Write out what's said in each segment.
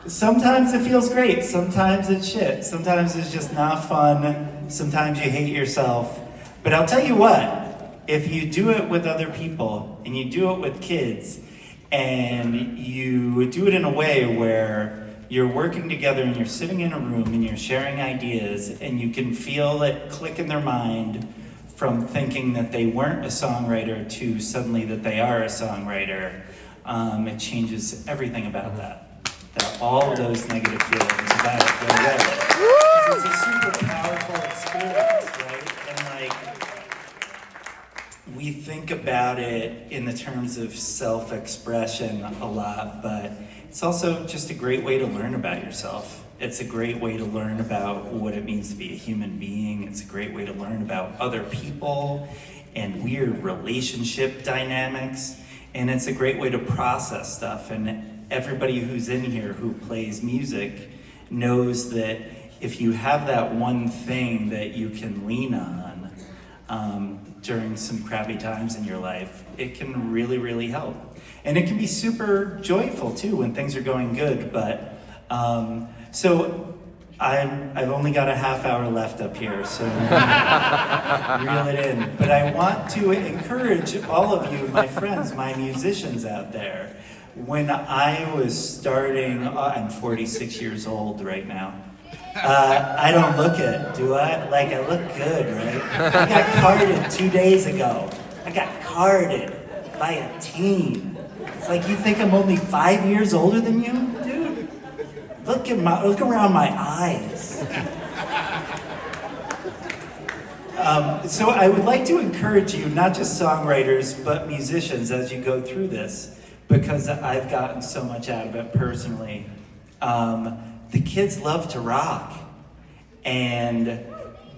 Sometimes it feels great, sometimes it's shit, sometimes it's just not fun, sometimes you hate yourself. But I'll tell you what, if you do it with other people, and you do it with kids, and you do it in a way where you're working together and you're sitting in a room and you're sharing ideas and you can feel it click in their mind from thinking that they weren't a songwriter to suddenly that they are a songwriter, it changes everything about that. That all of those negative feelings about it go away. It's a super powerful experience, right? And we think about it in the terms of self-expression a lot, but it's also just a great way to learn about yourself. It's a great way to learn about what it means to be a human being. It's a great way to learn about other people and weird relationship dynamics. And it's a great way to process stuff. And everybody who's in here who plays music knows that if you have that one thing that you can lean on during some crappy times in your life, it can really, really help. And it can be super joyful too when things are going good, but so I've only got a half hour left up here, so reel it in. But I want to encourage all of you, my friends, my musicians out there. When I was starting, I'm 46 years old right now. I don't look it, do I? Like, I look good, right? I got carded 2 days ago. I got carded by a teen. It's like, you think I'm only 5 years older than you? Dude, look around my eyes. So I would like to encourage you, not just songwriters, but musicians as you go through this, because I've gotten so much out of it personally. The kids love to rock, and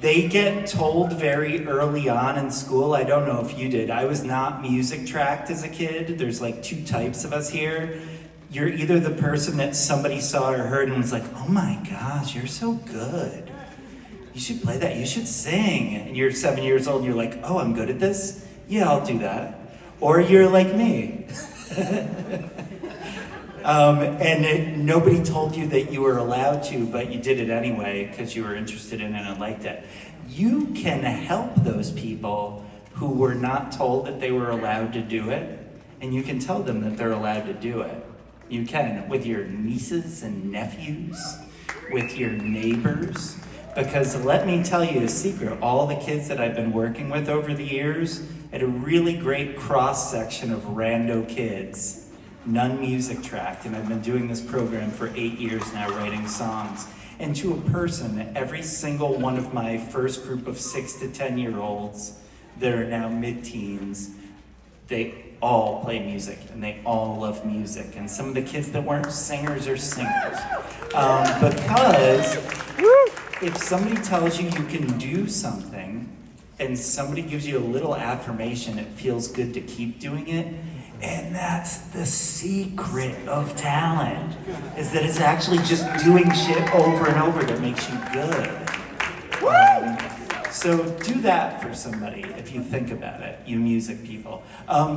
they get told very early on in school, I don't know if you did, I was not music tracked as a kid. There's like two types of us here. You're either the person that somebody saw or heard and was like, oh my gosh, you're so good. You should play that, you should sing. And you're 7 years old and you're like, oh, I'm good at this? Yeah, I'll do that. Or you're like me. Nobody told you that you were allowed to, but you did it anyway because you were interested in it and liked it. You can help those people who were not told that they were allowed to do it, and you can tell them that they're allowed to do it. You can, with your nieces and nephews, with your neighbors, because let me tell you a secret, all the kids that I've been working with over the years had a really great cross-section of rando kids. None music tracked, and I've been doing this program for 8 years now, writing songs. And to a person, every single one of my first group of 6 to 10 year olds that are now mid-teens, they all play music and they all love music. And some of the kids that weren't singers are singers. Because if somebody tells you you can do something and somebody gives you a little affirmation, it feels good to keep doing it. And that's the secret of talent, is that it's actually just doing shit over and over that makes you good. So do that for somebody if you think about it, you music people.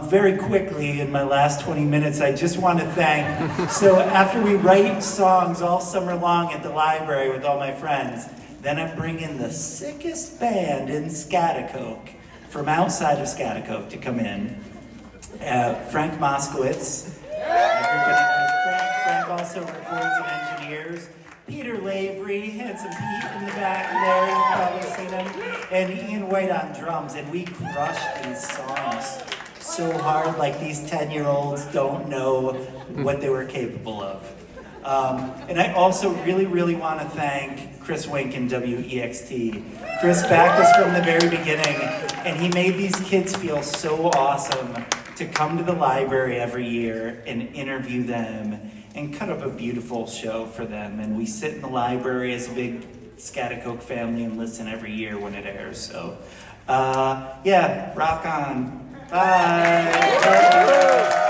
Very quickly, in my last 20 minutes, I just want to thank, so after we write songs all summer long at the library with all my friends, then I bring in the sickest band in Schaghticoke, from outside of Schaghticoke to come in. Frank Moskowitz, everybody knows Frank. Frank also records and engineers. Peter Lavery, Handsome Pete in the back there, you've probably seen him. And Ian White on drums, and we crush these songs so hard, like these 10-year-olds don't know what they were capable of. And I also really, really want to thank Chris Wink and WEXT. Chris backed us from the very beginning, and he made these kids feel so awesome to come to the library every year and interview them and cut up a beautiful show for them. And we sit in the library as a big Schaghticoke family and listen every year when it airs. So, yeah, rock on. Bye.